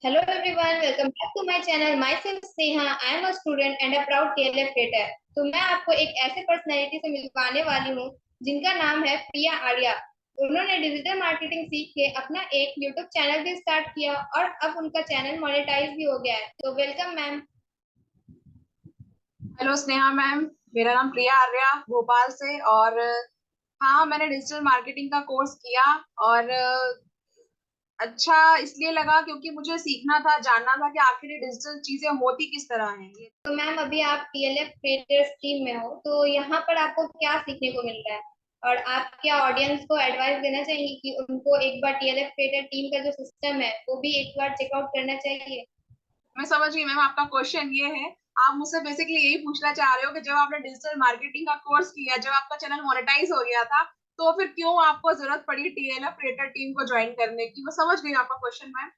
Hello everyone, welcome back to my channel. Myself Sneha. I am a student and a proud TLF creator. तो मैं आपको एक ऐसे personality से मिलवाने वाली हूँ जिनका नाम है प्रिया आर्या। उन्होंने डिजिटल मार्केटिंग सीख के अपना एक यूट्यूब चैनल भी स्टार्ट किया और अब उनका चैनल मोनेटाइज भी हो गया है। तो welcome ma'am. Hello Sneha ma'am. मेरा नाम प्रिया आर्या भोपाल से। और हाँ, मैंने डिजिटल मार्केटिंग का कोर्स किया। और अच्छा इसलिए लगा क्योंकि मुझे सीखना था, जानना था कि आखिर ये डिजिटल चीजें होती किस तरह हैं ये। तो मैम अभी आप टीएलएफ क्रिएटर्स टीम में हो, तो यहाँ पर आपको क्या सीखने को मिल रहा है और आप क्या ऑडियंस को एडवाइस देना चाहिए कि उनको एक बार टीएलएफ क्रिएटर टीम का जो सिस्टम है वो भी एक बार चेकआउट करना चाहिए। मैं समझ गई मैम, आपका क्वेश्चन ये है। आप मुझसे बेसिकली यही पूछना चाह रहे हो कि जब आपने डिजिटल मार्केटिंग का कोर्स किया, जब आपका चैनल मोनेटाइज हो गया था, तो फिर क्यों आपको जरूरत पड़ी टीएलएफ क्रिएटर टीम को ज्वाइन करने की। मैं समझ गई आपका क्वेश्चन मैम।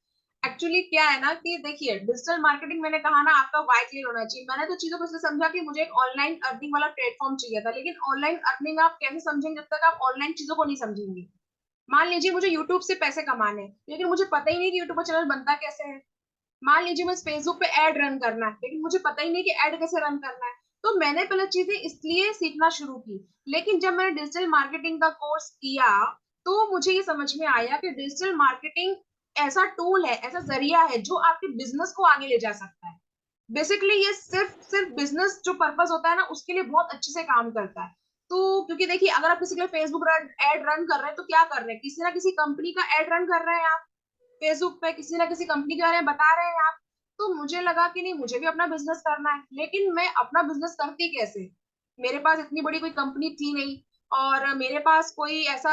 एक्चुअली क्या है ना कि देखिए, डिजिटल मार्केटिंग मैंने कहा ना, आपका वाई क्लियर होना चाहिए। मैंने तो चीजों को इसलिए समझा कि मुझे एक ऑनलाइन अर्निंग वाला प्लेटफॉर्म चाहिए था, लेकिन ऑनलाइन अर्निंग आप कैसे समझेंगे जब तक आप ऑनलाइन चीजों को नहीं समझेंगे। मान लीजिए मुझे यूट्यूब से पैसे कमाने हैं, लेकिन मुझे पता ही नहीं कि यूट्यूब पर चैनल बनता कैसे है। मान लीजिए मुझे फेसबुक पे एड रन करना है, लेकिन मुझे पता ही नहीं कि एड कैसे रन करना है। तो मैंने पहले चीजें इसलिए सीखना शुरू की। लेकिन जब मैंने डिजिटल मार्केटिंग का कोर्स किया, तो मुझे ये समझ में आया कि डिजिटल मार्केटिंग ऐसा टूल है, ऐसा जरिया है जो आपके बिजनेस को आगे ले जा सकता है। बेसिकली ये सिर्फ सिर्फ बिजनेस जो पर्पस होता है ना, उसके लिए बहुत अच्छे से काम करता है। तो क्योंकि देखिए, अगर आप किसी के लिए फेसबुक एड रन कर रहे हैं, तो क्या कर रहे हैं, किसी ना किसी कंपनी का एड रन कर रहे हैं आप। फेसबुक पे किसी ना किसी कंपनी के बारे में बता रहे हैं आप। तो मुझे लगा कि नहीं, मुझे भी अपना बिजनेस करना है, लेकिन मैं अपना बिजनेस करती कैसे। मेरे पास इतनी बड़ी कोई कंपनी थी नहीं, और मेरे पास कोई ऐसा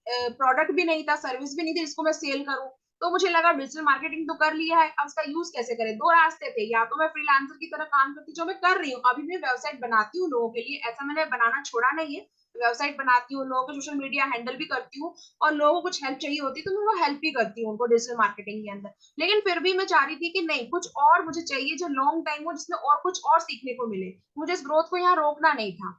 प्रोडक्ट भी नहीं था, सर्विस भी नहीं थी जिसको मैं सेल करूं। तो मुझे लगा डिजिटल मार्केटिंग तो कर लिया है, अब इसका यूज कैसे करें। दो रास्ते थे, या तो मैं फ्रीलांसर की तरह काम करती, जो मैं कर रही हूँ, अभी भी वेबसाइट बनाती हूँ लोगों के लिए, ऐसा मैंने बनाना छोड़ा नहीं है। वेबसाइट बनाती हूँ, लोगों को सोशल मीडिया हैंडल भी करती हूँ, और लोगों को कुछ हेल्प चाहिए होती है तो मैं वो हेल्प भी करती हूँ उनको डिजिटल मार्केटिंग के अंदर। लेकिन फिर भी मैं चाह रही थी कि नहीं, कुछ और मुझे चाहिए जो लॉन्ग टाइम हो, जिसमें और कुछ और सीखने को मिले। मुझे इस ग्रोथ को यहाँ रोकना नहीं था।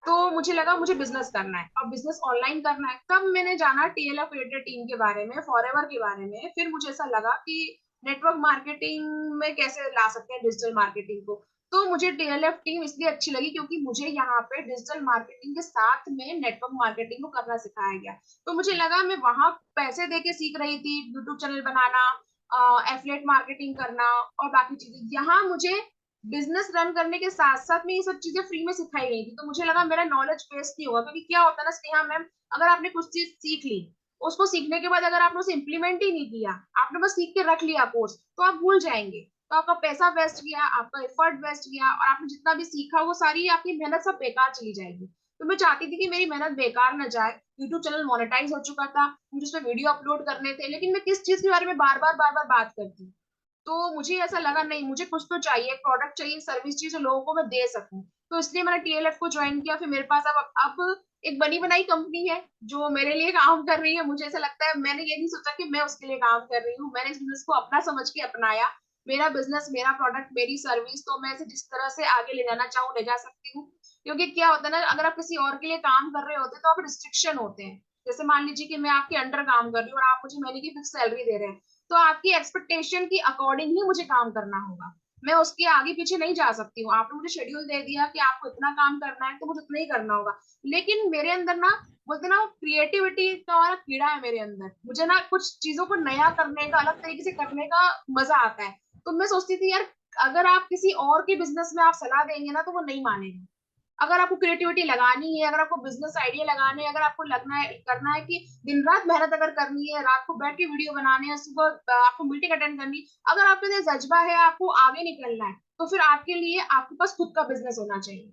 तो मुझे लगा मुझे बिजनेस करना है, अब बिजनेस ऑनलाइन करना है। तब मैंने जाना टीएलएफ क्रिएटर टीम के बारे में, फॉरएवर के बारे में। फिर मुझे ऐसा लगा कि नेटवर्क मार्केटिंग में कैसे ला सकते हैं डिजिटल मार्केटिंग को। तो मुझे टीएलएफ टीम इसलिए अच्छी लगी क्योंकि मुझे यहाँ पे डिजिटल मार्केटिंग के साथ में नेटवर्क मार्केटिंग को करना सिखाया गया। तो मुझे लगा, मैं वहां पैसे दे के सीख रही थी यूट्यूब चैनल बनाना, एफिलिएट मार्केटिंग करना और बाकी चीजें, यहाँ मुझे बिजनेस रन करने के साथ साथ में ये सब चीजें फ्री में सिखाई गई थी। तो मुझे लगा मेरा नॉलेज वेस्ट नहीं होगा, क्योंकि क्या होता है ना स्नेहा मैम, अगर आपने कुछ चीज सीख ली, उसको सीखने के बाद अगर आपने उसे इम्प्लीमेंट ही नहीं किया, आपने बस सीख के रख लिया कोर्स, तो आप भूल जाएंगे। तो आपका पैसा वेस्ट गया, आपका एफर्ट वेस्ट गया, और आपने जितना भी सीखा वो सारी आपकी मेहनत सब बेकार चली जाएगी। तो मैं चाहती थी कि मेरी मेहनत बेकार न जाए। यूट्यूब चैनल मोनेटाइज हो चुका था, मुझे उसमें वीडियो अपलोड करने थे, लेकिन मैं किस चीज के बारे में बार बार बात करती। तो मुझे ऐसा लगा, नहीं, मुझे कुछ तो चाहिए, एक प्रोडक्ट चाहिए, सर्विस चाहिए जो लोगों को मैं दे सकूं। तो इसलिए मैंने टीएलएफ को ज्वाइन किया। फिर मेरे पास अब एक बनी बनाई कंपनी है जो मेरे लिए काम कर रही है। मुझे ऐसा लगता है, मैंने ये नहीं सोचा कि मैं उसके लिए काम कर रही हूँ, मैंने इस बिजनेस को अपना समझ के अपनाया। मेरा बिजनेस, मेरा प्रोडक्ट, मेरी सर्विस, तो मैं इसे जिस तरह से आगे ले जाना चाहूँ ले जा सकती हूँ। क्योंकि क्या होता है ना, अगर आप किसी और के लिए काम कर रहे होते तो आप रिस्ट्रिक्शन होते हैं। जैसे मान लीजिए कि मैं आपके अंडर काम कर रही हूँ और आप मुझे महीने की फिक्स सैलरी दे रहे हैं, तो आपकी एक्सपेक्टेशन की अकॉर्डिंग ही मुझे काम करना होगा। मैं उसके आगे पीछे नहीं जा सकती हूँ। आपने मुझे शेड्यूल दे दिया कि आपको इतना काम करना है, तो मुझे उतना ही करना होगा। लेकिन मेरे अंदर ना, बोलते ना, क्रिएटिविटी का वाला कीड़ा है मेरे अंदर। मुझे ना कुछ चीजों को नया करने का, अलग तरीके से करने का मजा आता है। तो मैं सोचती थी यार, अगर आप किसी और के बिजनेस में आप सलाह देंगे ना, तो वो नहीं मानेगा। अगर आपको क्रिएटिविटी लगानी है, अगर आपको बिजनेस आइडिया लगाने हैं, अगर आपको लगना है करना है कि दिन रात मेहनत अगर करनी है, रात को बैठ के वीडियो बनाने हैं, सुबह आपको मीटिंग अटेंड करनी है, अगर आपके अंदर जज्बा है, आपको आगे निकलना है, तो फिर आपके लिए आपके पास खुद का बिजनेस होना चाहिए।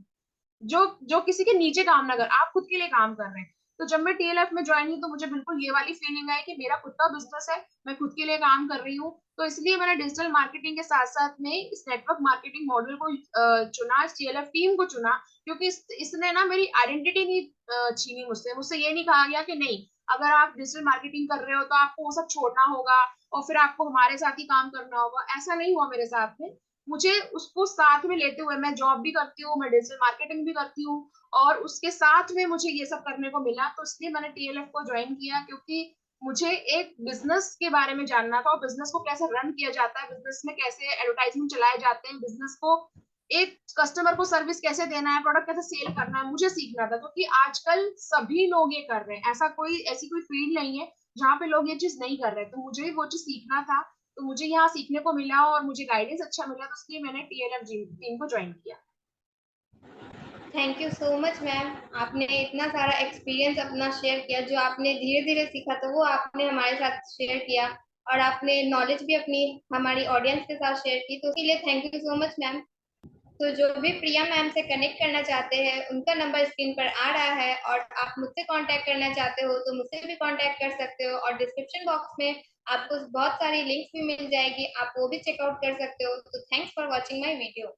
जो जो किसी के नीचे काम ना कर, आप खुद के लिए काम कर रहे हैं। तो जब मैं टीएलएफ में ज्वाइन हुई, तो मुझे बिल्कुल ये वाली फीलिंग आई कि मेरा खुद का बिजनेस है, मैं खुद के लिए काम कर रही हूँ। तो इसलिए मैंने डिजिटल मार्केटिंग के साथ साथ में इस नेटवर्क मार्केटिंग मॉडल को चुना, इस टीएलएफ टीम को चुना। क्योंकि इसने ना मेरी आइडेंटिटी नहीं छीनी मुझसे। मुझसे ये नहीं कहा गया कि नहीं, अगर आप डिजिटल मार्केटिंग कर रहे हो तो आपको वो सब छोड़ना होगा और फिर आपको हमारे साथ ही काम करना होगा। ऐसा नहीं हुआ मेरे साथ में। मुझे उसको साथ में लेते हुए, मैं जॉब भी करती हूँ, मैं डिजिटल मार्केटिंग भी करती हूँ, और उसके साथ में मुझे ये सब करने को मिला। तो इसलिए मैंने टीएलएफ को ज्वाइन किया, क्योंकि मुझे एक बिजनेस के बारे में जानना था और बिजनेस को कैसे रन किया जाता है, बिजनेस में कैसे एडवर्टाइजमेंट चलाए जाते हैं, बिजनेस को एक कस्टमर को सर्विस कैसे देना है, प्रोडक्ट कैसे सेल करना है, मुझे सीखना था। क्योंकि आजकल सभी लोग ये कर रहे हैं, ऐसी कोई फील्ड नहीं है जहाँ पे लोग ये चीज नहीं कर रहे, तो मुझे भी वो चीज सीखना था। तो मुझे यहाँ सीखने को मिला और मुझे गाइडेंस अच्छा मिला, तो इसलिए मैंने टीएलएफ टीम को ज्वाइन किया। Thank you so much ma'am, आपने इतना सारा एक्सपीरियंस अपना शेयर किया, जो आपने धीरे धीरे सीखा तो वो आपने हमारे साथ शेयर किया, और आपने नॉलेज भी अपनी हमारी ऑडियंस के साथ शेयर की, तो उसके लिए thank you so much ma'am. तो जो भी प्रिया मैम से कनेक्ट करना चाहते हैं, उनका नंबर स्क्रीन पर आ रहा है, और आप मुझसे कांटेक्ट करना चाहते हो तो मुझसे भी कांटेक्ट कर सकते हो, और डिस्क्रिप्शन बॉक्स में आपको बहुत सारी लिंक्स भी मिल जाएगी, आप वो भी चेकआउट कर सकते हो। तो thanks for watching my video.